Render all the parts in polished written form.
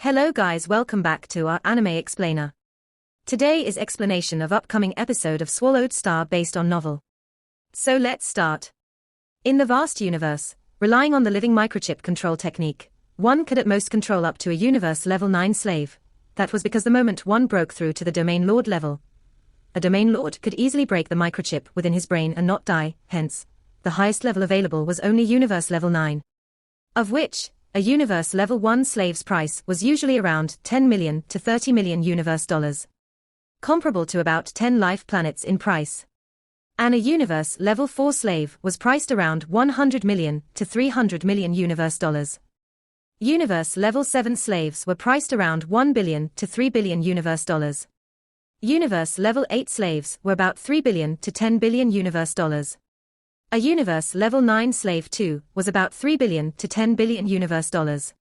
Hello guys, welcome back to our Anime Explainer. Today is explanation of upcoming episode of Swallowed Star based on novel. So let's start. In the vast universe, relying on the living microchip control technique, one could at most control up to a universe level 9 slave. That was because the moment one broke through to the domain lord level, a domain lord could easily break the microchip within his brain and not die, hence, the highest level available was only universe level 9. Of which, a universe level 1 slave's price was usually around 10 million to 30 million universe dollars. Comparable to about 10 life planets in price. And a universe level 4 slave was priced around 100 million to 300 million universe dollars. Universe level 7 slaves were priced around 1 billion to 3 billion universe dollars. Universe level 8 slaves were about 3 billion to 10 billion universe dollars. A universe level 9 slave 2 was about 3 billion to 10 billion universe dollars.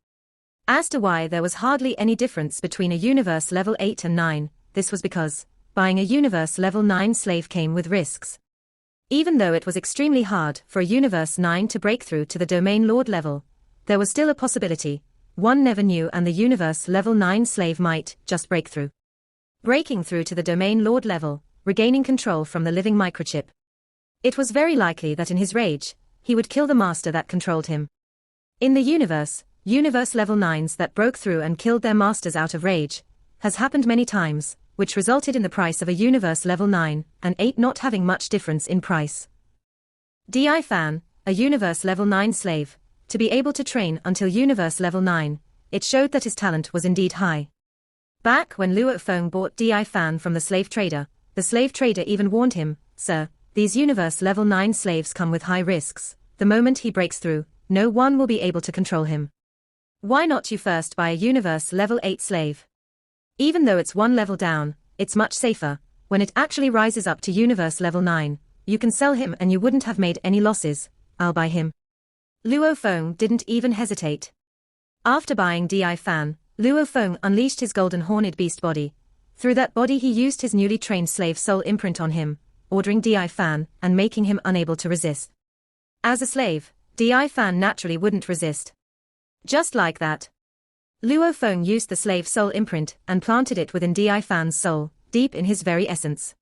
As to why there was hardly any difference between a universe level 8 and 9, this was because buying a universe level 9 slave came with risks. Even though it was extremely hard for a universe 9 to break through to the domain lord level, there was still a possibility. One never knew, and the universe level 9 slave might just break through. Breaking through to the domain lord level, regaining control from the living microchip. It was very likely that in his rage, he would kill the master that controlled him. In the universe level 9s that broke through and killed their masters out of rage, has happened many times, which resulted in the price of a universe level 9 and 8 not having much difference in price. Di Fan, a universe level 9 slave, to be able to train until universe level 9, it showed that his talent was indeed high. Back when Luo Feng bought Di Fan from the slave trader even warned him, "Sir, these universe level 9 slaves come with high risks. The moment he breaks through, no one will be able to control him. Why not you first buy a universe level 8 slave? Even though it's one level down, it's much safer. When it actually rises up to universe level 9, you can sell him and you wouldn't have made any losses. I'll buy him." Luo Feng didn't even hesitate. After buying Di Fan, Luo Feng unleashed his golden horned beast body. Through that body he used his newly trained slave soul imprint on him, ordering Di Fan and making him unable to resist. As a slave, Di Fan naturally wouldn't resist. Just like that, Luo Feng used the slave soul imprint and planted it within Di Fan's soul, deep in his very essence.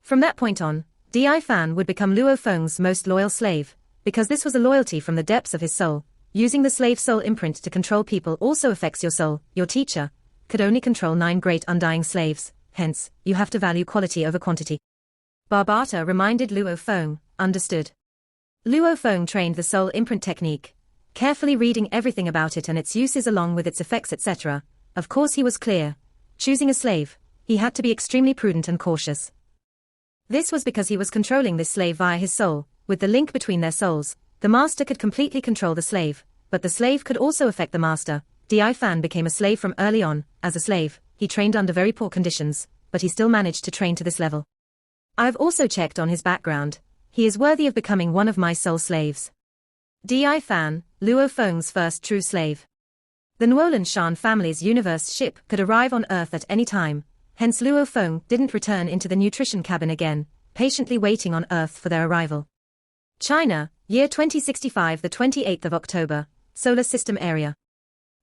From that point on, Di Fan would become Luo Feng's most loyal slave, because this was a loyalty from the depths of his soul. Using the slave soul imprint to control people also affects your soul. Your teacher could only control 9 great undying slaves, hence, you have to value quality over quantity. Barbata reminded Luo Feng, understood. Luo Feng trained the soul imprint technique, carefully reading everything about it and its uses along with its effects etc. Of course he was clear. Choosing a slave, he had to be extremely prudent and cautious. This was because he was controlling this slave via his soul. With the link between their souls, the master could completely control the slave, but the slave could also affect the master. Di Fan became a slave from early on. As a slave, he trained under very poor conditions, but he still managed to train to this level. I've also checked on his background. He is worthy of becoming one of my soul slaves. Di Fan, Luo Feng's first true slave. The Nuolan Shan family's universe ship could arrive on Earth at any time, hence Luo Feng didn't return into the nutrition cabin again, patiently waiting on Earth for their arrival. China, year 2065, the 28th of October, Solar System area.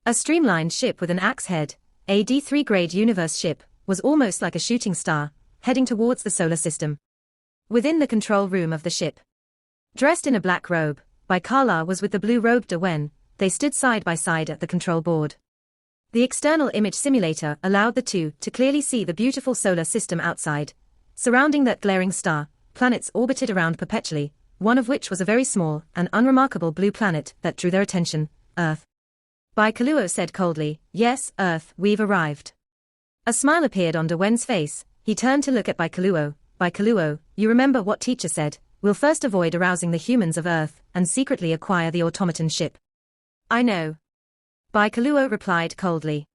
A streamlined ship with an axe head, a D3 grade universe ship, was almost like a shooting star, heading towards the solar system. Within the control room of the ship, dressed in a black robe, Baikala was with the blue-robed Dewen. They stood side by side at the control board. The external image simulator allowed the two to clearly see the beautiful solar system outside. Surrounding that glaring star, planets orbited around perpetually, one of which was a very small and unremarkable blue planet that drew their attention, Earth. Baikaluo said coldly, "Yes, Earth, we've arrived." A smile appeared on Dewen's face. He turned to look at Baikaluo. "Baikaluo, you remember what teacher said, we'll first avoid arousing the humans of Earth and secretly acquire the automaton ship." "I know." Baikaluo replied coldly.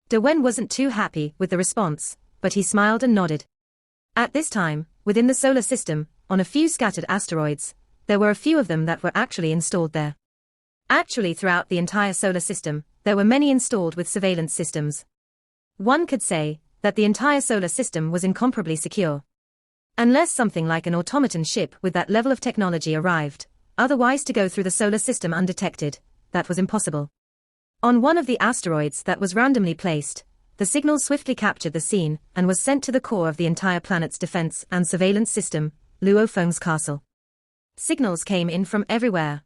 Dewen wasn't too happy with the response, but he smiled and nodded. At this time, within the solar system, on a few scattered asteroids, there were a few of them that were actually installed there. Actually throughout the entire solar system, there were many installed with surveillance systems. One could say that the entire solar system was incomparably secure. Unless something like an automaton ship with that level of technology arrived, otherwise to go through the solar system undetected, that was impossible. On one of the asteroids that was randomly placed, the signal swiftly captured the scene and was sent to the core of the entire planet's defense and surveillance system, Luo Feng's castle. Signals came in from everywhere.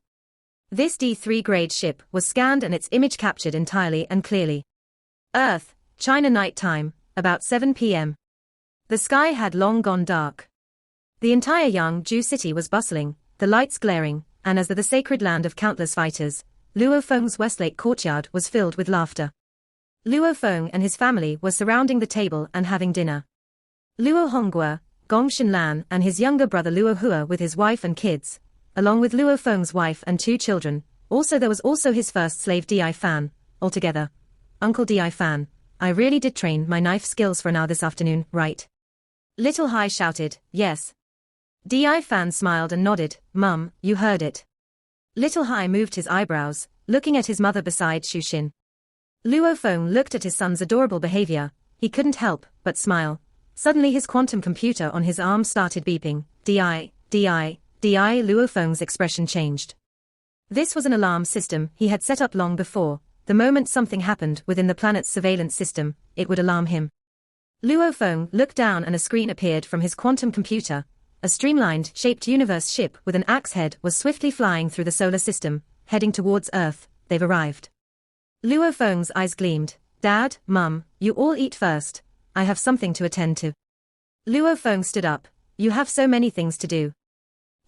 This D3 grade ship was scanned and its image captured entirely and clearly. Earth, China night time, about 7 p.m. The sky had long gone dark. The entire Yangzhou city was bustling, the lights glaring, and as the sacred land of countless fighters, Luo Feng's Westlake courtyard was filled with laughter. Luo Feng and his family were surrounding the table and having dinner. Luo Hongguo, Gong Shenlan and his younger brother Luo Hua with his wife and kids, along with Luo Feng's wife and 2 children, there was also his first slave Di Fan, altogether. Uncle Di Fan, I really did train my knife skills for an hour this afternoon, right? Little Hai shouted, yes. Di Fan smiled and nodded, Mum, you heard it. Little Hai moved his eyebrows, looking at his mother beside Xu Xin. Luo Feng looked at his son's adorable behavior, he couldn't help but smile. Suddenly his quantum computer on his arm started beeping, Di. Luo Feng's expression changed. This was an alarm system he had set up long before. The moment something happened within the planet's surveillance system, it would alarm him. Luo Feng looked down and a screen appeared from his quantum computer. A streamlined, shaped universe ship with an axe head was swiftly flying through the solar system, heading towards Earth. They've arrived. Luo Feng's eyes gleamed. Dad, Mum, you all eat first. I have something to attend to. Luo Feng stood up. You have so many things to do.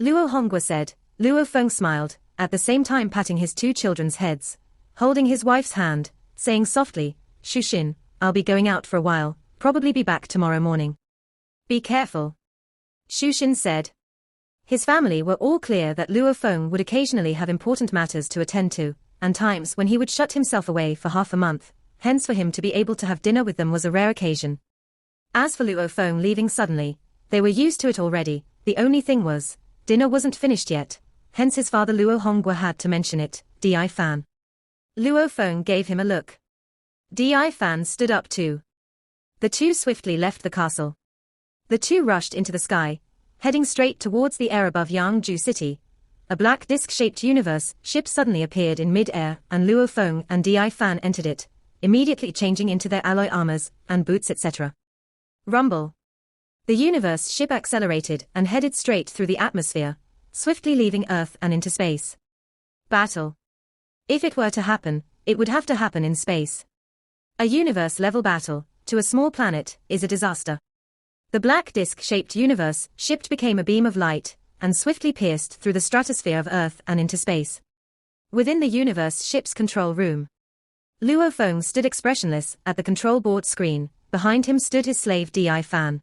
Luo Hongguo said. Luo Feng smiled, at the same time patting his 2 children's heads, holding his wife's hand, saying softly, Xu Xin, I'll be going out for a while, probably be back tomorrow morning. Be careful. Xu Xin said. His family were all clear that Luo Feng would occasionally have important matters to attend to, and times when he would shut himself away for half a month, hence for him to be able to have dinner with them was a rare occasion. As for Luo Feng leaving suddenly, they were used to it already, the only thing was, dinner wasn't finished yet, hence his father Luo Hongguo had to mention it, Di Fan. Luo Feng gave him a look. Di Fan stood up too. The 2 swiftly left the castle. The 2 rushed into the sky, heading straight towards the air above Yangzhou city. A black disc-shaped universe ship suddenly appeared in mid-air and Luo Feng and Di Fan entered it, immediately changing into their alloy armors and boots etc. Rumble. The universe ship accelerated and headed straight through the atmosphere, swiftly leaving Earth and into space. Battle. If it were to happen, it would have to happen in space. A universe-level battle, to a small planet, is a disaster. The black disc-shaped universe ship became a beam of light, and swiftly pierced through the stratosphere of Earth and into space. Within the universe ship's control room, Luo Feng stood expressionless at the control board screen. Behind him stood his slave Di Fan.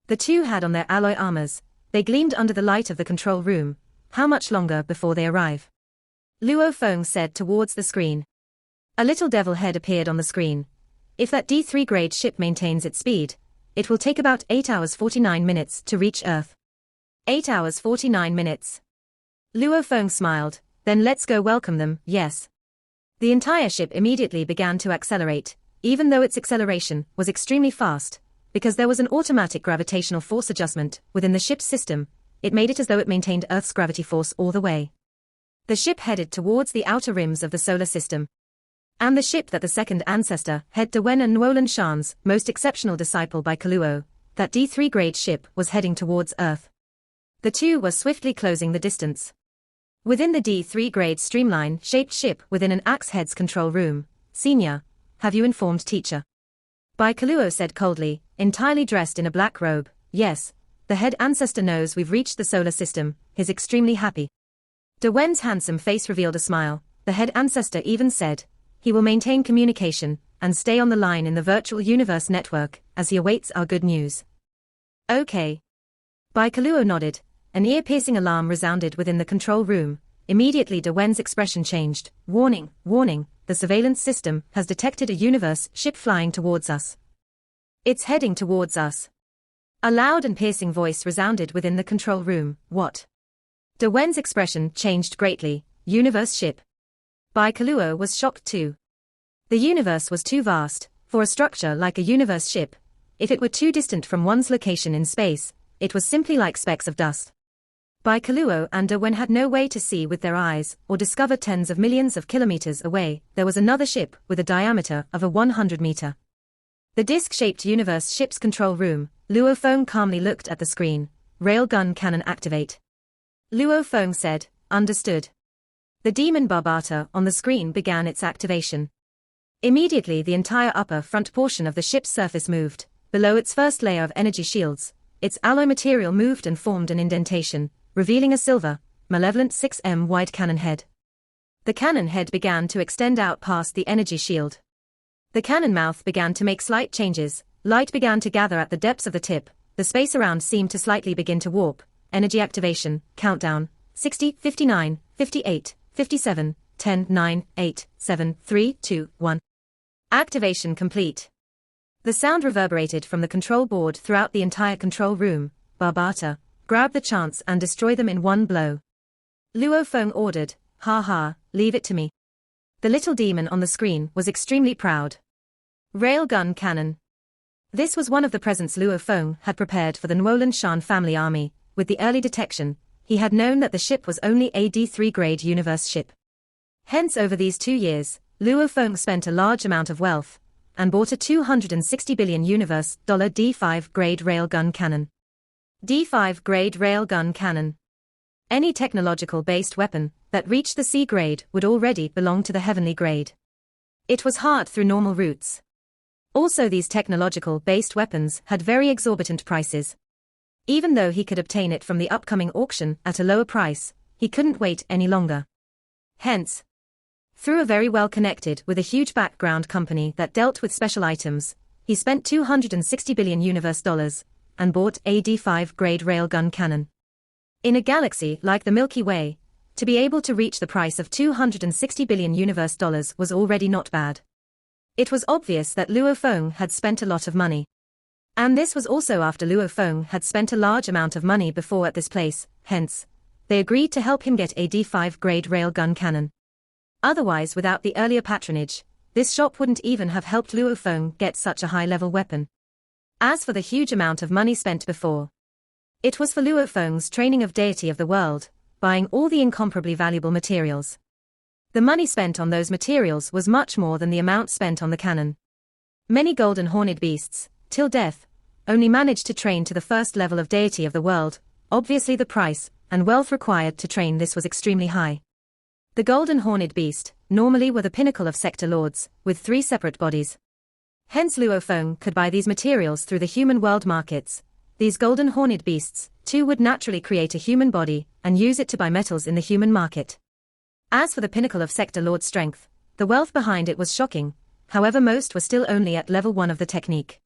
The 2 had on their alloy armors, they gleamed under the light of the control room. How much longer before they arrive? Luo Feng said towards the screen. A little devil head appeared on the screen. If that D3 grade ship maintains its speed, it will take about 8 hours 49 minutes to reach Earth. 8 hours 49 minutes. Luo Feng smiled, then let's go welcome them, yes. The entire ship immediately began to accelerate, even though its acceleration was extremely fast, because there was an automatic gravitational force adjustment within the ship's system, it made it as though it maintained Earth's gravity force all the way. The ship headed towards the outer rims of the solar system. And the ship that the second ancestor, head Dewen and Nuolan Shan's most exceptional disciple by Kaluo, that D3 grade ship was heading towards Earth. The 2 were swiftly closing the distance. Within the D3 grade streamline-shaped ship within an axe head's control room, Senior, have you informed teacher? Bai Kaluo said coldly, entirely dressed in a black robe, yes, the head ancestor knows we've reached the solar system, he's extremely happy. Dewen's handsome face revealed a smile, the head ancestor even said, he will maintain communication, and stay on the line in the virtual universe network, as he awaits our good news. Okay. Bai Kaluo nodded, an ear-piercing alarm resounded within the control room, immediately Dewen's expression changed, warning, warning, the surveillance system has detected a universe ship flying towards us. It's heading towards us. A loud and piercing voice resounded within the control room, what? Dewen's expression changed greatly, universe ship. Bai Kaluo was shocked too. The universe was too vast, for a structure like a universe ship. If it were too distant from one's location in space, it was simply like specks of dust. Baikaluo and Darwin had no way to see with their eyes or discover tens of millions of kilometers away. There was another ship with a diameter of a 100-meter. The disc-shaped universe ship's control room. Luo Feng calmly looked at the screen. Railgun cannon activate. Luo Feng said, understood. The demon Barbata on the screen began its activation. Immediately the entire upper front portion of the ship's surface moved. Below its first layer of energy shields, its alloy material moved and formed an indentation, revealing a silver, malevolent 6M wide cannon head. The cannon head began to extend out past the energy shield. The cannon mouth began to make slight changes, light began to gather at the depths of the tip, the space around seemed to slightly begin to warp. Energy activation, countdown, 60, 59, 58, 57, 10, 9, 8, 7, 3, 2, 1. Activation complete. The sound reverberated from the control board throughout the entire control room. Barbata, grab the chance and destroy them in one blow. Luo Feng ordered, ha ha, leave it to me. The little demon on the screen was extremely proud. Railgun cannon. This was one of the presents Luo Feng had prepared for the Nuolan Shan family army. With the early detection, he had known that the ship was only a D3 grade universe ship. Hence over these 2 years, Luo Feng spent a large amount of wealth and bought a $260 billion universe D5 grade railgun cannon. D5 grade railgun cannon. Any technological-based weapon that reached the C grade would already belong to the heavenly grade. It was hard through normal routes. Also, these technological-based weapons had very exorbitant prices. Even though he could obtain it from the upcoming auction at a lower price, he couldn't wait any longer. Hence, through a very well-connected with a huge background company that dealt with special items, he spent $260 billion universe dollars and bought a D5 grade railgun cannon. In a galaxy like the Milky Way, to be able to reach the price of $260 billion universe dollars was already not bad. It was obvious that Luo Feng had spent a lot of money. And this was also after Luo Feng had spent a large amount of money before at this place, hence, they agreed to help him get a D5 grade railgun cannon. Otherwise, without the earlier patronage, this shop wouldn't even have helped Luo Feng get such a high-level weapon. As for the huge amount of money spent before, it was for Luo Feng's training of deity of the world, buying all the incomparably valuable materials. The money spent on those materials was much more than the amount spent on the cannon. Many golden horned beasts, till death, only managed to train to the first level of deity of the world. Obviously the price and wealth required to train this was extremely high. The golden horned beast normally were the pinnacle of sector lords, with 3 separate bodies. Hence Luo Feng could buy these materials through the human world markets. These golden horned beasts, too, would naturally create a human body and use it to buy metals in the human market. As for the pinnacle of sector lord strength, the wealth behind it was shocking. However, most were still only at level 1 of the technique.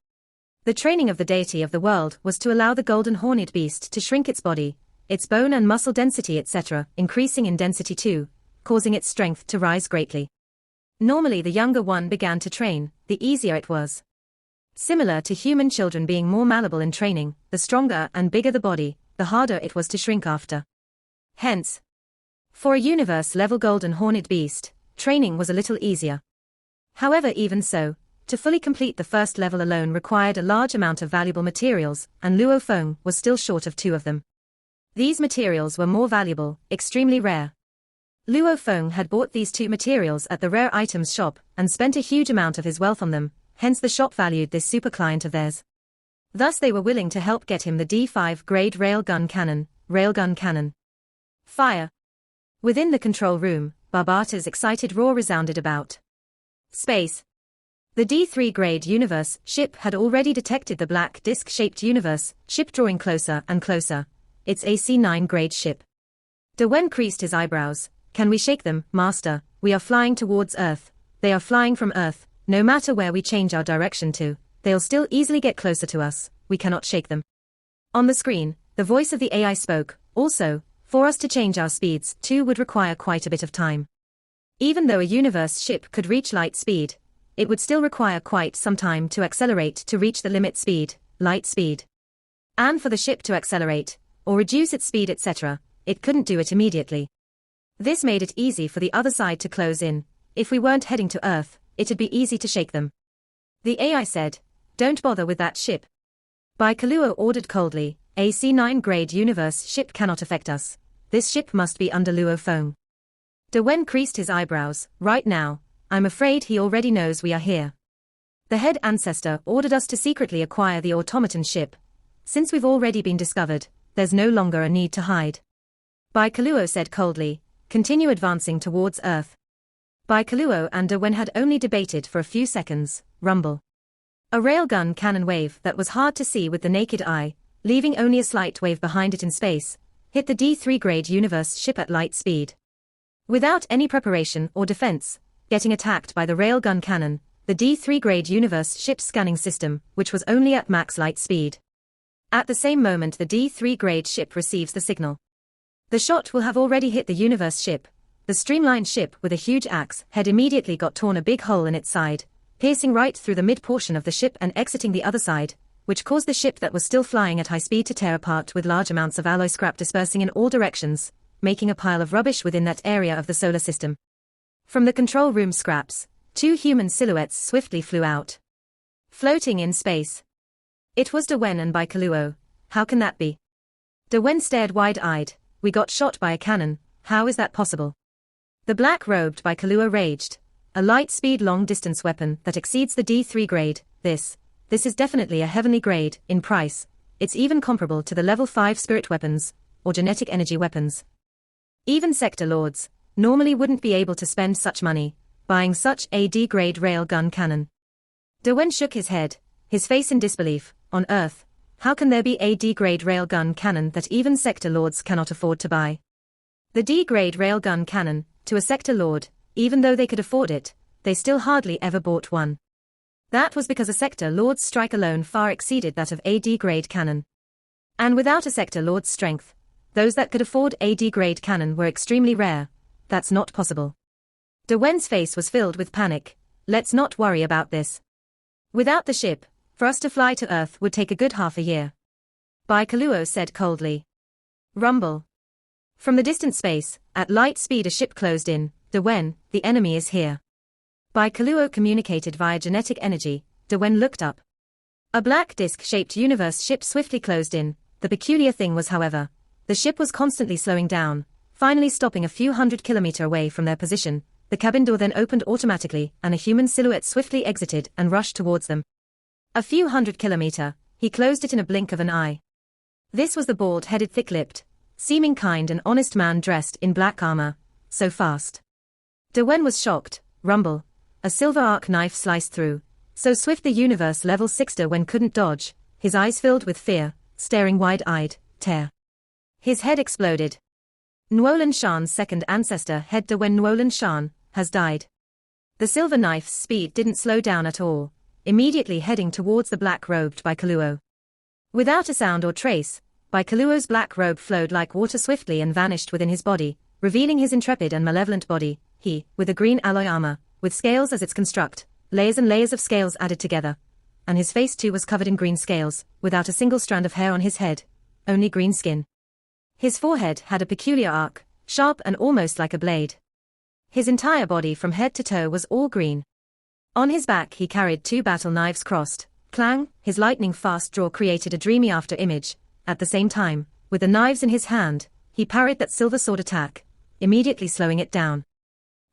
The training of the deity of the world was to allow the golden horned beast to shrink its body, its bone and muscle density etc., increasing in density too, causing its strength to rise greatly. Normally the younger one began to train, the easier it was. Similar to human children being more malleable in training, the stronger and bigger the body, the harder it was to shrink after. Hence, for a universe-level golden horned beast, training was a little easier. However, even so, to fully complete the first level alone required a large amount of valuable materials, and Luo Feng was still short of 2 of them. These materials were more valuable, extremely rare. Luo Feng had bought these 2 materials at the rare items shop and spent a huge amount of his wealth on them, hence the shop valued this super client of theirs. Thus they were willing to help get him the D5 grade railgun cannon. Fire. Within the control room, Barbata's excited roar resounded about space. The D3 grade universe ship had already detected the black disc-shaped universe ship drawing closer and closer. It's a C9 grade ship. Dewen creased his eyebrows. Can we shake them, Master? We are flying towards Earth. They are flying from Earth. No matter where we change our direction to, they'll still easily get closer to us. We cannot shake them. On the screen, the voice of the AI spoke. Also, for us to change our speeds too would require quite a bit of time. Even though a universe ship could reach light speed, it would still require quite some time to accelerate to reach the limit speed, light speed. And for the ship to accelerate, or reduce its speed etc., it couldn't do it immediately. This made it easy for the other side to close in. If we weren't heading to Earth, it'd be easy to shake them. The AI said, don't bother with that ship. Baikaluo ordered coldly, A C9 grade universe ship cannot affect us. This ship must be under Luo Feng. De Wen creased his eyebrows. Right now, I'm afraid he already knows we are here. The head ancestor ordered us to secretly acquire the automaton ship. Since we've already been discovered, there's no longer a need to hide. Bai Kaluo said coldly, continue advancing towards Earth. Bai Kaluo and De Wen had only debated for a few seconds. Rumble. A railgun cannon wave that was hard to see with the naked eye, leaving only a slight wave behind it in space, hit the D3 grade universe ship at light speed. Without any preparation or defense, getting attacked by the railgun cannon, the D3 grade universe ship's scanning system, which was only at max light speed. At the same moment the D3 grade ship receives the signal. The shot will have already hit the universe ship. The streamlined ship with a huge axe head immediately got torn a big hole in its side, piercing right through the mid-portion of the ship and exiting the other side, which caused the ship that was still flying at high speed to tear apart with large amounts of alloy scrap dispersing in all directions, making a pile of rubbish within that area of the solar system. From the control room scraps, 2 human silhouettes swiftly flew out. Floating in space. It was De Wen and Bai Kaluo. How can that be? De Wen stared wide-eyed. We got shot by a cannon. How is that possible? The black-robed Bai Kaluo raged. A light-speed long-distance weapon that exceeds the D3 grade. This is definitely a heavenly grade, in price. It's even comparable to the level 5 spirit weapons, or genetic energy weapons. Even sector lords normally wouldn't be able to spend such money buying such a D-grade railgun cannon. De Wen shook his head, his face in disbelief. On Earth, how can there be a D-grade railgun cannon that even sector lords cannot afford to buy? The D-grade railgun cannon, to a sector lord, even though they could afford it, they still hardly ever bought one. That was because a sector lord's strike alone far exceeded that of a D-grade cannon. And without a sector lord's strength, those that could afford a D-grade cannon were extremely rare. That's not possible. De Wen's face was filled with panic. Let's not worry about this. Without the ship, for us to fly to Earth would take a good half a year. Bai Kaluo said coldly. Rumble. From the distant space, at light speed a ship closed in. De Wen, the enemy is here. Bai Kaluo communicated via genetic energy. De Wen looked up. A black disc-shaped universe ship swiftly closed in. The peculiar thing was, however, the ship was constantly slowing down, finally stopping a few hundred kilometers away from their position. The cabin door then opened automatically, and a human silhouette swiftly exited and rushed towards them. A few hundred kilometers, he closed it in a blink of an eye. This was the bald-headed, thick-lipped, seeming kind and honest man dressed in black armor. So fast. De Wen was shocked. Rumble. A silver arc knife sliced through. So swift the universe level 6 De Wen couldn't dodge, his eyes filled with fear, staring wide-eyed. Tear. His head exploded. Nuolan Shan's second ancestor, head De Wen Nuolan Shan, has died. The silver knife's speed didn't slow down at all, immediately heading towards the black-robed Bai Kaluo. Without a sound or trace, Bai Kaluo's black robe flowed like water swiftly and vanished within his body, revealing his intrepid and malevolent body. He, with a green alloy armor, with scales as its construct, layers and layers of scales added together. And his face too was covered in green scales, without a single strand of hair on his head, only green skin. His forehead had a peculiar arc, sharp and almost like a blade. His entire body from head to toe was all green. On his back he carried 2 battle knives crossed. Clang, his lightning-fast draw created a dreamy after-image. At the same time, with the knives in his hand, he parried that silver sword attack, immediately slowing it down.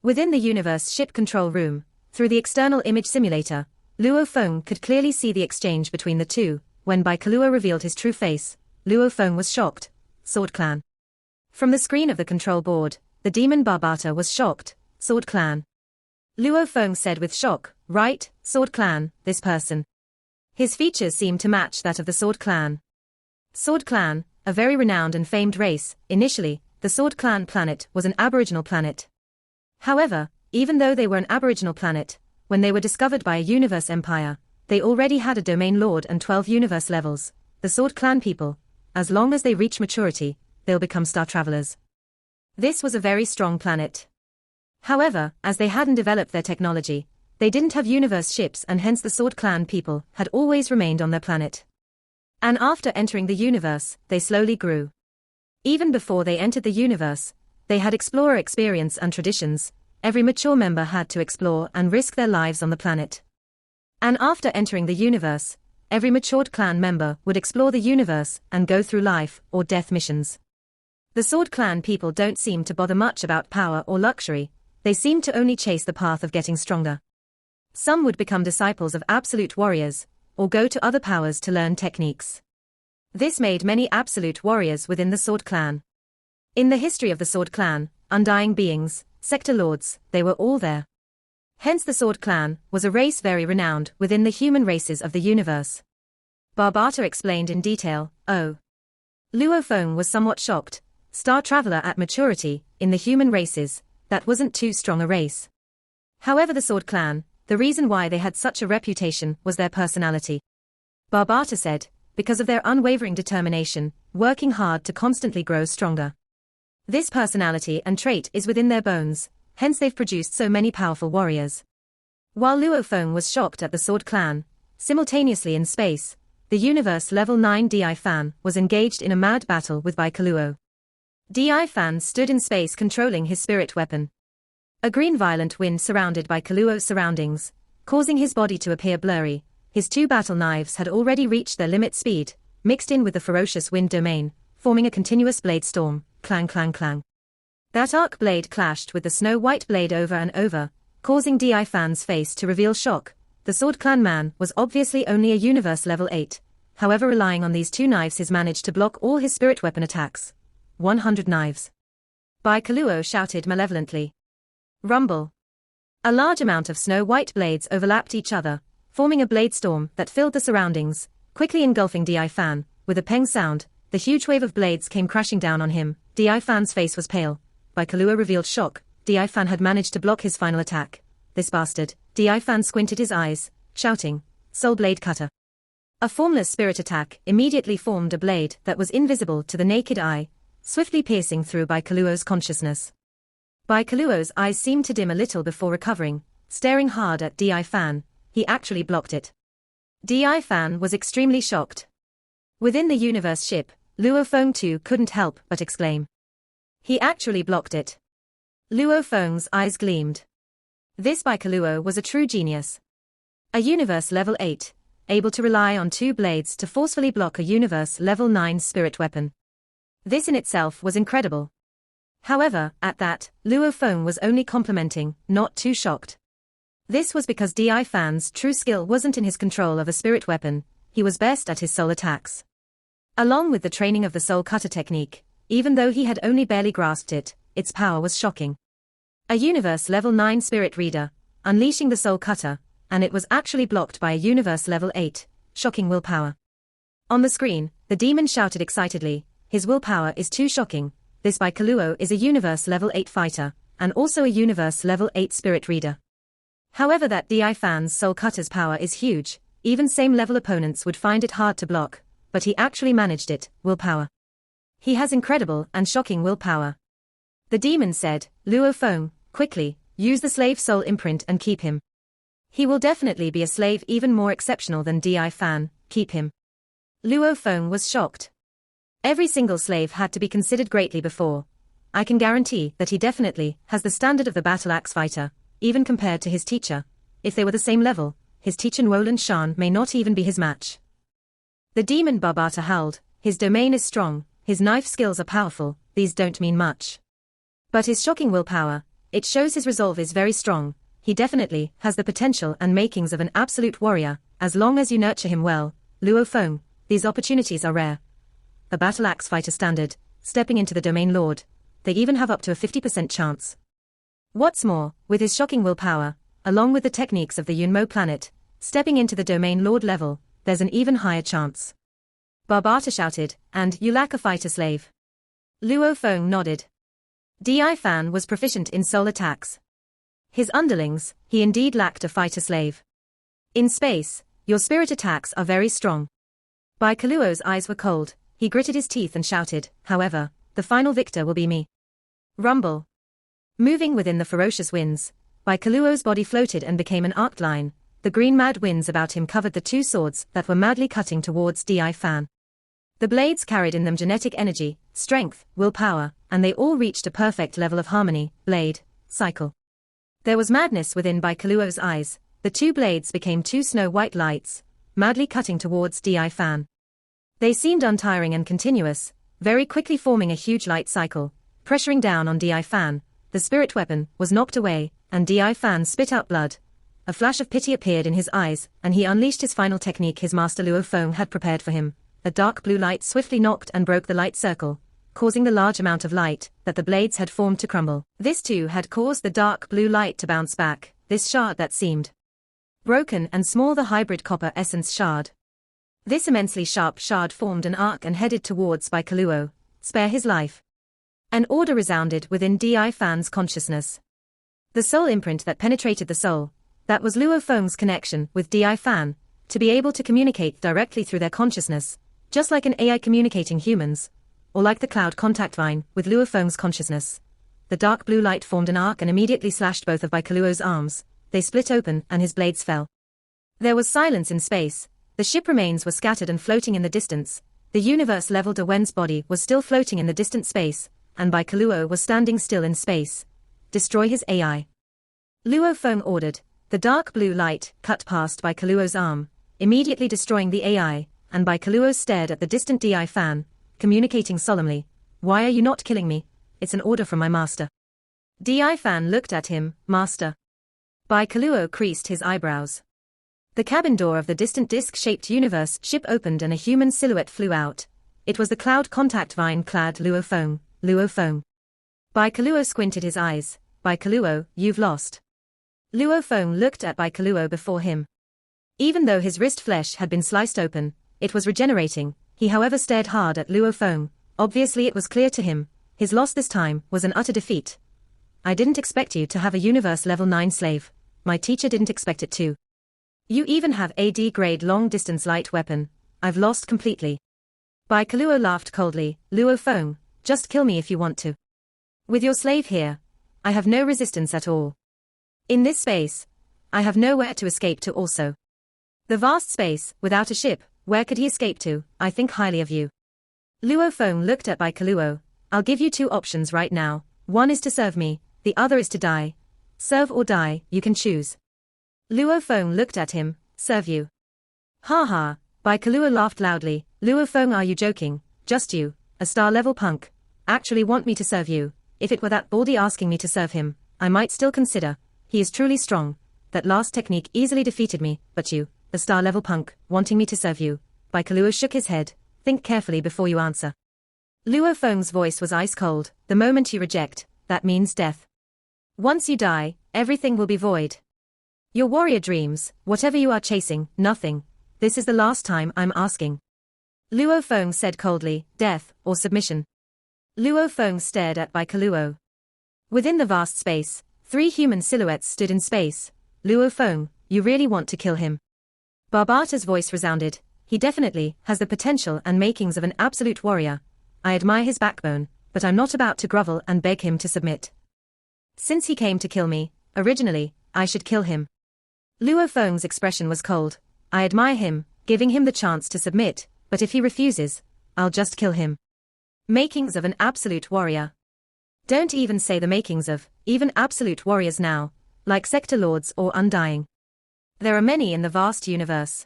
Within the universe ship control room, through the external image simulator, Luo Feng could clearly see the exchange between the two. When Bai Kaluo revealed his true face, Luo Feng was shocked. Sword Clan. From the screen of the control board, the demon Barbata was shocked. Sword Clan. Luo Feng said with shock, right, Sword Clan, this person. His features seemed to match that of the Sword Clan. Sword Clan, a very renowned and famed race. Initially, the Sword Clan planet was an aboriginal planet. However, even though they were an aboriginal planet, when they were discovered by a universe empire, they already had a domain lord and 12 universe levels. The Sword Clan people, as long as they reach maturity, they'll become star travelers. This was a very strong planet. However, as they hadn't developed their technology, they didn't have universe ships, and hence the Sword Clan people had always remained on their planet. And after entering the universe, they slowly grew. Even before they entered the universe, they had explorer experience and traditions. Every mature member had to explore and risk their lives on the planet. And after entering the universe, every matured clan member would explore the universe and go through life or death missions. The Sword Clan people don't seem to bother much about power or luxury, they seem to only chase the path of getting stronger. Some would become disciples of absolute warriors, or go to other powers to learn techniques. This made many absolute warriors within the Sword Clan. In the history of the Sword Clan, undying beings, sector lords, they were all there. Hence the Sword Clan was a race very renowned within the human races of the universe. Barbata explained in detail. Oh. Luo Feng was somewhat shocked. Star Traveler at maturity, in the human races, that wasn't too strong a race. However, the Sword Clan, the reason why they had such a reputation was their personality. Barbata said, because of their unwavering determination, working hard to constantly grow stronger. This personality and trait is within their bones, hence they've produced so many powerful warriors. While Luo Feng was shocked at the Sword Clan, simultaneously in space, the Universe Level 9 Di Fan was engaged in a mad battle with Baikaluo. Di Fan stood in space controlling his spirit weapon. A green violent wind surrounded Baikaluo's surroundings, causing his body to appear blurry. His two battle knives had already reached their limit speed, mixed in with the ferocious wind domain, forming a continuous blade storm, clang clang clang. That arc blade clashed with the snow-white blade over and over, causing Di Fan's face to reveal shock. The Sword Clan man was obviously only a Universe Level 8, however relying on these two knives he's managed to block all his spirit weapon attacks. 100 knives. Baikaluo shouted malevolently. Rumble. A large amount of snow-white blades overlapped each other, forming a blade storm that filled the surroundings, quickly engulfing Di Fan. With a peng sound, the huge wave of blades came crashing down on him. Di Fan's face was pale. Baikaluo revealed shock. Di Fan had managed to block his final attack. This bastard. Di Fan squinted his eyes, shouting, Soul Blade Cutter. A formless spirit attack immediately formed a blade that was invisible to the naked eye, swiftly piercing through Baikaluo's consciousness. Baikaluo's eyes seemed to dim a little before recovering, staring hard at Di Fan. He actually blocked it. Di Fan was extremely shocked. Within the universe ship, Luo Feng too couldn't help but exclaim. He actually blocked it. Luo Feng's eyes gleamed. This Baikaluo was a true genius. A Universe Level 8, able to rely on two blades to forcefully block a Universe Level 9 spirit weapon. This in itself was incredible. However, at that, Luo Feng was only complimenting, not too shocked. This was because Di Fan's true skill wasn't in his control of a spirit weapon, he was best at his soul attacks. Along with the training of the soul cutter technique, even though he had only barely grasped it, its power was shocking. A Universe Level 9 spirit reader, unleashing the soul cutter, and it was actually blocked by a Universe Level 8, shocking willpower. On the screen, the demon shouted excitedly, his willpower is too shocking. This Baikaluo is a Universe Level 8 fighter, and also a Universe Level 8 spirit reader. However, that Di Fan's soul cutter's power is huge, even same level opponents would find it hard to block, but he actually managed it. Willpower. He has incredible and shocking willpower. The demon said, Luo Feng, quickly, use the slave soul imprint and keep him. He will definitely be a slave even more exceptional than Di Fan, keep him. Luo Feng was shocked. Every single slave had to be considered greatly before. I can guarantee that he definitely has the standard of the battle axe fighter, even compared to his teacher. If they were the same level, his teacher Roland Shan may not even be his match. The demon Barbata howled, his domain is strong, his knife skills are powerful, these don't mean much. But his shocking willpower, it shows his resolve is very strong, he definitely has the potential and makings of an absolute warrior, as long as you nurture him well. Luo Feng, these opportunities are rare. The battle axe fighter standard, stepping into the domain lord, they even have up to a 50% chance. What's more, with his shocking willpower, along with the techniques of the Yunmo planet, stepping into the domain lord level, there's an even higher chance. Barbata shouted, and you lack a fighter slave. Luo Feng nodded. Di Fan was proficient in soul attacks. His underlings, he indeed lacked a fighter slave. In space, your spirit attacks are very strong. Baikaluo's eyes were cold, he gritted his teeth and shouted, however, the final victor will be me. Rumble. Moving within the ferocious winds, Baikaluo's body floated and became an arced line. The green mad winds about him covered the two swords that were madly cutting towards Di Fan. The blades carried in them genetic energy, strength, willpower, and they all reached a perfect level of harmony. Blade, cycle. There was madness within Baikaluo's eyes. The two blades became two snow-white lights, madly cutting towards Di Fan. They seemed untiring and continuous, very quickly forming a huge light cycle, pressuring down on Di Fan. The spirit weapon was knocked away, and Di Fan spit out blood. A flash of pity appeared in his eyes, and he unleashed his final technique his master Luo Feng had prepared for him. A dark blue light swiftly knocked and broke the light circle, causing the large amount of light that the blades had formed to crumble. This too had caused the dark blue light to bounce back, this shard that seemed broken and small, the hybrid copper essence shard. This immensely sharp shard formed an arc and headed towards Baikaluo. Spare his life. An order resounded within Di Fan's consciousness. The soul imprint that penetrated the soul, that was Luo Feng's connection with Di Fan, to be able to communicate directly through their consciousness, just like an AI communicating humans, or like the cloud contact vine with Luo Feng's consciousness. The dark blue light formed an arc and immediately slashed both of Baikaluo's arms. They split open and his blades fell. There was silence in space. The ship remains were scattered and floating in the distance. The universe-level De Wen's body was still floating in the distant space, and Baikaluo was standing still in space. Destroy his AI. Luo Feng ordered. The dark blue light cut past Baikaluo's arm, immediately destroying the AI, and Baikaluo stared at the distant Di Fan, communicating solemnly. Why are you not killing me? It's an order from my master. Di Fan looked at him. Master. Baikaluo creased his eyebrows. The cabin door of the distant disc-shaped universe ship opened and a human silhouette flew out. It was the cloud contact vine-clad Luo Feng. Luo Feng. Baikaluo squinted his eyes. Baikaluo, you've lost. Luo Feng looked at Baikaluo before him. Even though his wrist flesh had been sliced open, it was regenerating. He however stared hard at Luo Feng. Obviously it was clear to him, his loss this time was an utter defeat. I didn't expect you to have a universe level 9 slave. My teacher didn't expect it too. You even have AD grade long-distance light weapon. I've lost completely. Baikaluo laughed coldly. Luo Feng, just kill me if you want to. With your slave here, I have no resistance at all. In this space, I have nowhere to escape to also. The vast space, without a ship, where could he escape to? I think highly of you. Luo Feng looked at Baikaluo. I'll give you two options right now. One is to serve me, the other is to die. Serve or die, you can choose. Luo Feng looked at him. Serve you. Ha ha, Baikaluo laughed loudly. Luo Feng, are you joking? Just you, a star-level punk, actually want me to serve you? If it were that baldy asking me to serve him, I might still consider. He is truly strong. That last technique easily defeated me, but you, a star-level punk, wanting me to serve you. Baikaluo shook his head. Think carefully before you answer. Luo Feng's voice was ice cold. The moment you reject, that means death. Once you die, everything will be void. Your warrior dreams, whatever you are chasing, nothing. This is the last time I'm asking. Luo Feng said coldly. Death, or submission? Luo Feng stared at Baikaluo. Within the vast space, 3 human silhouettes stood in space. Luo Feng, you really want to kill him? Barbata's voice resounded. He definitely has the potential and makings of an absolute warrior. I admire his backbone, but I'm not about to grovel and beg him to submit. Since he came to kill me, originally, I should kill him. Luo Feng's expression was cold. I admire him, giving him the chance to submit, but if he refuses, I'll just kill him. Makings of an absolute warrior. Don't even say the makings of, even absolute warriors now, like sector lords or undying. There are many in the vast universe.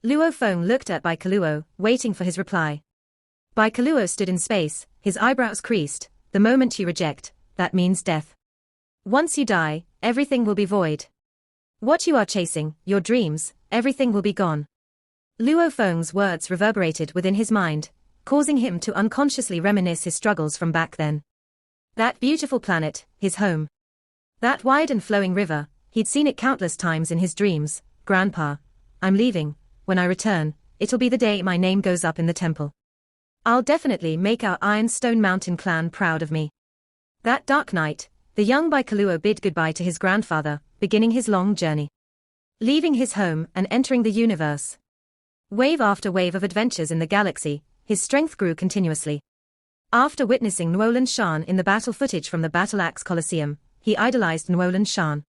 Luo Feng looked at Baikaluo, waiting for his reply. Baikaluo stood in space, his eyebrows creased. The moment you reject, that means death. Once you die, everything will be void. What you are chasing, your dreams, everything will be gone. Luo Feng's words reverberated within his mind, causing him to unconsciously reminisce his struggles from back then. That beautiful planet, his home. That wide and flowing river, he'd seen it countless times in his dreams. Grandpa, I'm leaving. When I return, it'll be the day my name goes up in the temple. I'll definitely make our Ironstone Mountain clan proud of me. That dark night, the young Baikaluo bid goodbye to his grandfather, beginning his long journey. Leaving his home and entering the universe. Wave after wave of adventures in the galaxy, his strength grew continuously. After witnessing Nuolan Shan in the battle footage from the Battle Axe Coliseum, he idolized Nuolan Shan.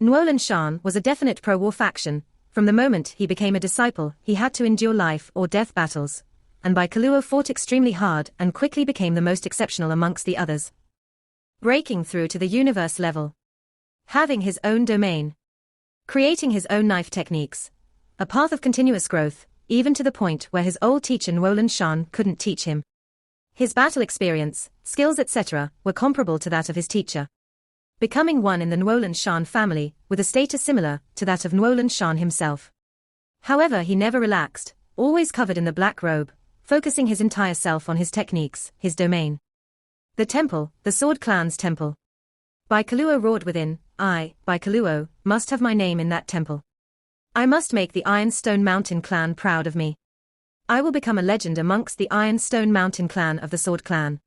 Nuolan Shan was a definite pro-war faction. From the moment he became a disciple, he had to endure life or death battles, and Baikaluo fought extremely hard and quickly became the most exceptional amongst the others. Breaking through to the universe level. Having his own domain. Creating his own knife techniques. a path of continuous growth, even to the point where his old teacher Nwolan Shan couldn't teach him. His battle experience, skills etc. were comparable to that of his teacher. Becoming one in the Nwolan Shan family, with a status similar to that of Nwolan Shan himself. However, he never relaxed, always covered in the black robe, focusing his entire self on his techniques, his domain. The temple, the Sword Clan's temple. Baikaluo roared within, I, Baikaluo, must have my name in that temple. I must make the Ironstone Mountain clan proud of me. I will become a legend amongst the Ironstone Mountain clan of the Sword Clan.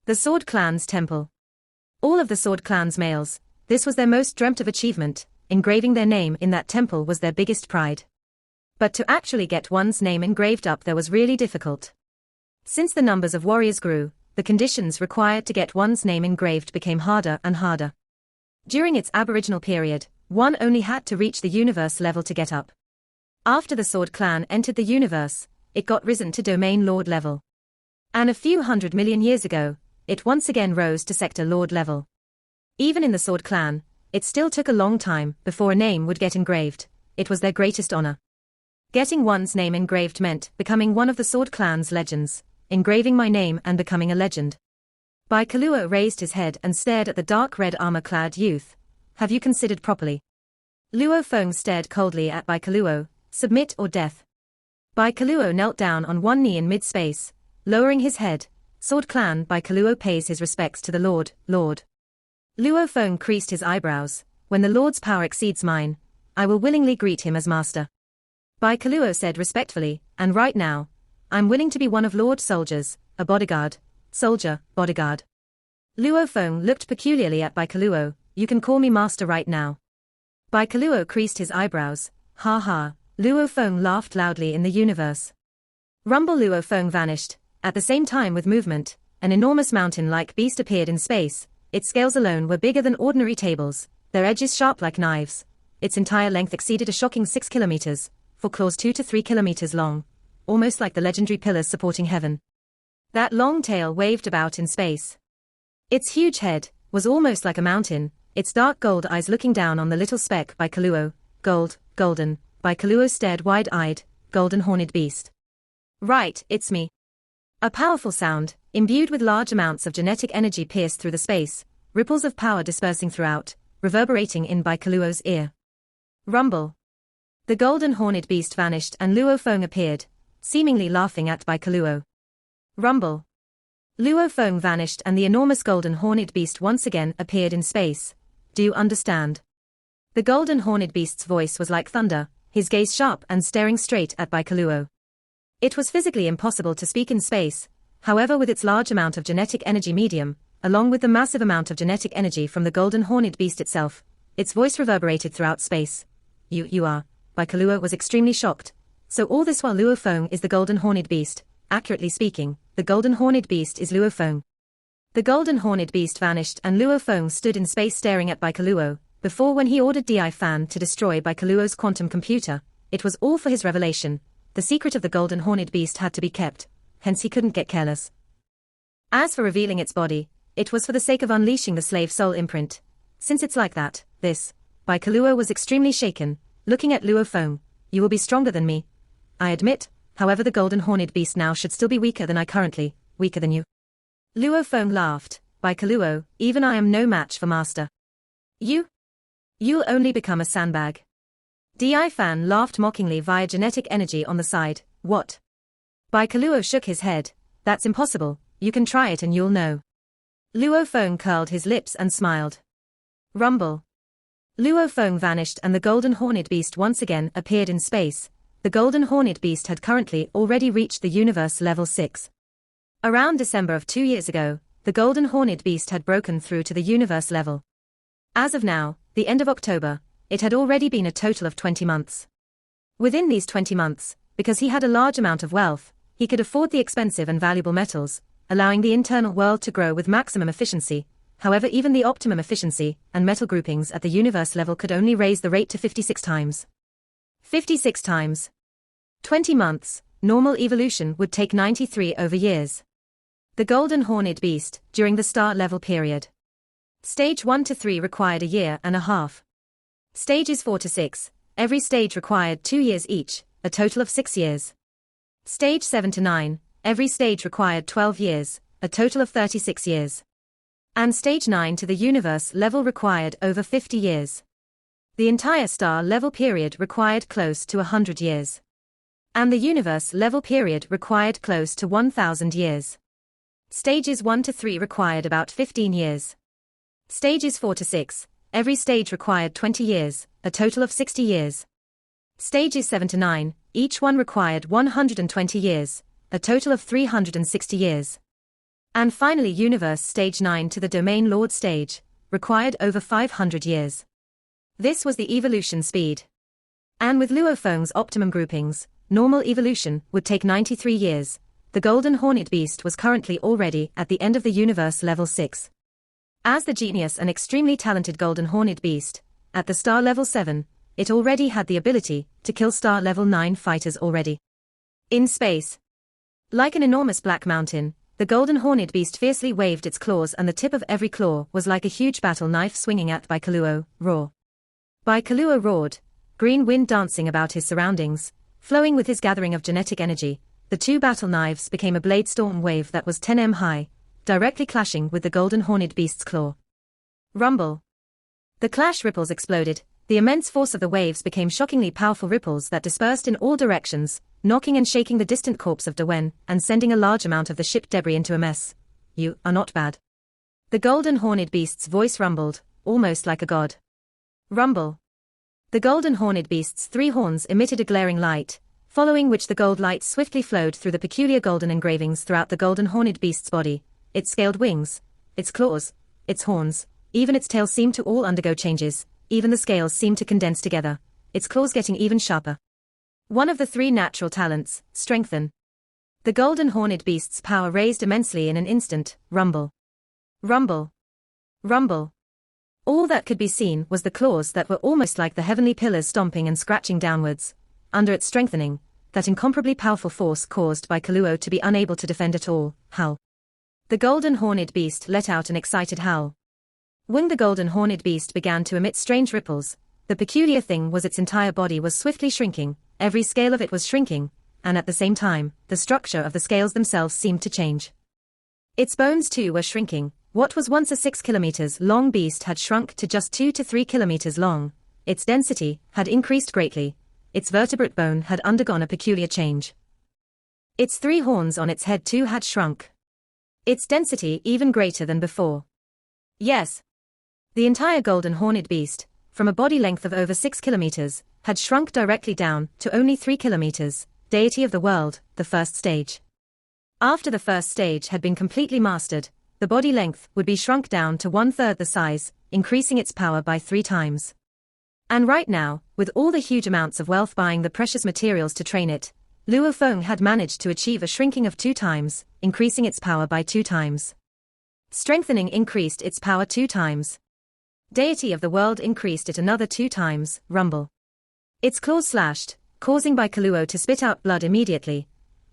The Sword Clan's temple. All of the Sword Clan's males, this was their most dreamt of achievement, engraving their name in that temple was their biggest pride. But to actually get one's name engraved up there was really difficult. Since the numbers of warriors grew, the conditions required to get one's name engraved became harder and harder. During its aboriginal period, one only had to reach the universe level to get up. After the Sword Clan entered the universe, it got risen to Domain Lord level. And a few 100 million years ago, it once again rose to Sector Lord level. Even in the Sword Clan, it still took a long time before a name would get engraved. It was their greatest honor. Getting one's name engraved meant becoming one of the Sword Clan's legends, engraving my name and becoming a legend. Baikaluo raised his head and stared at the dark red armor-clad youth. Have you considered properly? Luo Feng stared coldly at Baikaluo, submit or death. Baikaluo knelt down on one knee in mid-space, lowering his head. Sword Clan Baikaluo pays his respects to the Lord. Luo Feng creased his eyebrows. When the Lord's power exceeds mine, I will willingly greet him as master. Baikaluo said respectfully, and right now, I'm willing to be one of Lord's soldiers, a bodyguard. Soldier, bodyguard. Luo Feng looked peculiarly at Baikaluo. You can call me master right now. Baikaluo creased his eyebrows. Ha ha. Luo Feng laughed loudly in the universe. Rumble. Luo Feng vanished. At the same time with movement, an enormous mountain-like beast appeared in space. Its scales alone were bigger than ordinary tables, their edges sharp like knives. Its entire length exceeded a shocking 6 kilometers, for claws 2 to 3 kilometers long, almost like the legendary pillars supporting heaven. That long tail waved about in space. Its huge head was almost like a mountain, its dark gold eyes looking down on the little speck Baikaluo. Golden. Baikaluo stared wide-eyed. Golden horned beast. Right, it's me. A powerful sound, imbued with large amounts of genetic energy pierced through the space, ripples of power dispersing throughout, reverberating in Baikaluo's ear. Rumble. The golden horned beast vanished and Luo Feng appeared, seemingly laughing at Baikaluo. Rumble. Luo Feng vanished and the enormous golden horned beast once again appeared in space. Do you understand? The golden horned beast's voice was like thunder, his gaze sharp and staring straight at Baikaluo. It was physically impossible to speak in space, however with its large amount of genetic energy medium, along with the massive amount of genetic energy from the golden horned beast itself, its voice reverberated throughout space. You are. Baikaluo was extremely shocked. So all this while Luo Feng is the golden horned beast. Accurately speaking, the golden horned beast is Luo Feng. The golden horned beast vanished and Luo Feng stood in space staring at Baikaluo. Before when he ordered Di Fan to destroy Baikaluo's quantum computer, it was all for his revelation. The secret of the golden horned beast had to be kept, hence he couldn't get careless. As for revealing its body, it was for the sake of unleashing the slave soul imprint. Since it's like that, Baikaluo was extremely shaken, looking at Luo Feng. You will be stronger than me. I admit, however the golden horned beast now should still be weaker than I currently, weaker than you. Luo Feng laughed. Baikaluo, even I am no match for master. You'll only become a sandbag. Di Fan laughed mockingly via genetic energy on the side. What? Baikaluo shook his head. That's impossible, you can try it and you'll know. Luo Feng curled his lips and smiled. Rumble. Luo Feng vanished and the golden horned beast once again appeared in space. The golden horned beast had currently already reached the universe level 6. Around December of 2 years ago, the golden horned beast had broken through to the universe level. As of now, the end of October, it had already been a total of 20 months. Within these 20 months, because he had a large amount of wealth, he could afford the expensive and valuable metals, allowing the internal world to grow with maximum efficiency. However, even the optimum efficiency and metal groupings at the universe level could only raise the rate to 56 times. 56 times. 20 months, normal evolution would take 93 over years. The golden horned beast, during the star level period. Stage 1 to 3 required a year and a half. Stages 4 to 6, every stage required 2 years each, a total of 6 years. Stage 7 to 9, every stage required 12 years, a total of 36 years. And stage 9 to the universe level required over 50 years. The entire star level period required close to 100 years. And the universe level period required close to 1,000 years. Stages 1 to 3 required about 15 years. Stages 4 to 6, every stage required 20 years, a total of 60 years. Stages 7 to 9, each one required 120 years, a total of 360 years. And finally universe stage 9 to the domain lord stage, required over 500 years. This was the evolution speed. And with Luo Feng's optimum groupings, normal evolution would take 93 years. The golden hornet beast was currently already at the end of the universe level 6. As the genius and extremely talented golden hornet beast, at the star level 7, it already had the ability to kill star level 9 fighters already. In space. Like an enormous black mountain, the golden hornet beast fiercely waved its claws, and the tip of every claw was like a huge battle knife swinging at Baikaluo. Roar. Baikaluo roared, green wind dancing about his surroundings, flowing with his gathering of genetic energy. The two battle knives became a blade storm wave that was 10 m high, directly clashing with the golden hornet beast's claw. Rumble. The clash ripples exploded. The immense force of the waves became shockingly powerful ripples that dispersed in all directions, knocking and shaking the distant corpse of Dewen, and sending a large amount of the ship debris into a mess. You are not bad. The golden hornet beast's voice rumbled, almost like a god. Rumble. The golden hornet beast's 3 horns emitted a glaring light, following which the gold light swiftly flowed through the peculiar golden engravings throughout the golden hornet beast's body. Its scaled wings, its claws, its horns, even its tail seemed to all undergo changes. Even the scales seemed to condense together, its claws getting even sharper. One of the 3 natural talents, strengthen. The golden hornet beast's power raised immensely in an instant. Rumble. Rumble. Rumble. All that could be seen was the claws that were almost like the heavenly pillars stomping and scratching downwards. Under its strengthening, that incomparably powerful force caused Baikaluo to be unable to defend at all. Howl. The golden hornet beast let out an excited howl. When the golden hornet beast began to emit strange ripples, the peculiar thing was its entire body was swiftly shrinking, every scale of it was shrinking, and at the same time, the structure of the scales themselves seemed to change. Its bones too were shrinking. What was once a 6 kilometers long beast had shrunk to just 2 to 3 kilometers long. Its density had increased greatly. Its vertebrate bone had undergone a peculiar change. Its 3 horns on its head too had shrunk. Its density even greater than before. Yes. The entire golden hornet beast, from a body length of over 6 kilometers, had shrunk directly down to only 3 kilometers, deity of the world, the first stage. After the first stage had been completely mastered, the body length would be shrunk down to 1/3 the size, increasing its power by 3 times. And right now, with all the huge amounts of wealth buying the precious materials to train it, Luo Feng had managed to achieve a shrinking of 2 times, increasing its power by 2 times. Strengthening increased its power 2 times. Deity of the world increased it another 2 times. Rumble. Its claws slashed, causing Baikaluo to spit out blood immediately.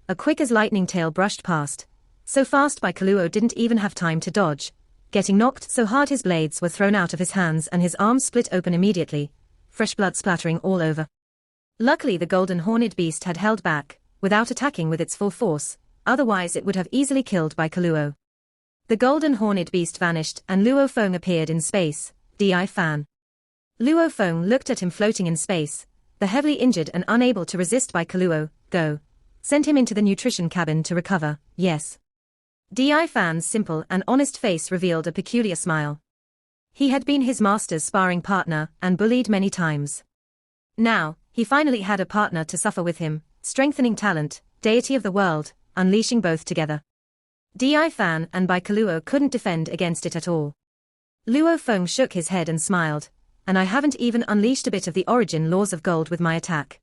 A quick as lightning tail brushed past. So fast Baikaluo didn't even have time to dodge, getting knocked so hard his blades were thrown out of his hands and his arms split open immediately, fresh blood splattering all over. Luckily the golden hornet beast had held back, without attacking with its full force, otherwise it would have easily killed Baikaluo. The golden hornet beast vanished and Luo Feng appeared in space. Di Fan. Luo Feng looked at him floating in space, the heavily injured and unable to resist Baikaluo. Go. Send him into the nutrition cabin to recover. Yes. Di Fan's simple and honest face revealed a peculiar smile. He had been his master's sparring partner and bullied many times. Now, he finally had a partner to suffer with him, strengthening talent, deity of the world, unleashing both together. Di Fan and Baikaluo couldn't defend against it at all. Luo Feng shook his head and smiled, and I haven't even unleashed a bit of the origin laws of gold with my attack.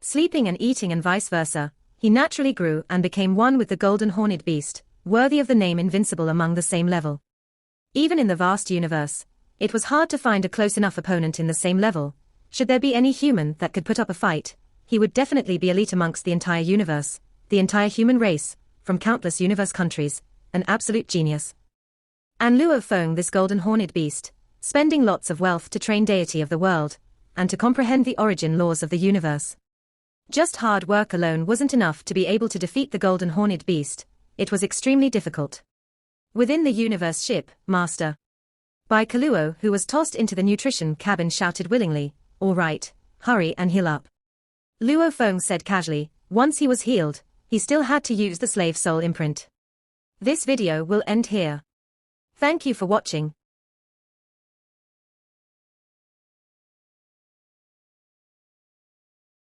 Sleeping and eating and vice versa, he naturally grew and became one with the golden hornet beast, worthy of the name invincible among the same level. Even in the vast universe, it was hard to find a close enough opponent in the same level. Should there be any human that could put up a fight, he would definitely be elite amongst the entire universe, the entire human race, from countless universe countries, an absolute genius. And Luo Feng, this golden hornet beast, spending lots of wealth to train deity of the world, and to comprehend the origin laws of the universe. Just hard work alone wasn't enough to be able to defeat the golden horned beast. It was extremely difficult. Within the universe ship, Master by Kaluo, who was tossed into the nutrition cabin, shouted willingly, "All right, hurry and heal up." Luo Feng said casually. Once he was healed, he still had to use the slave soul imprint. This video will end here. Thank you for watching.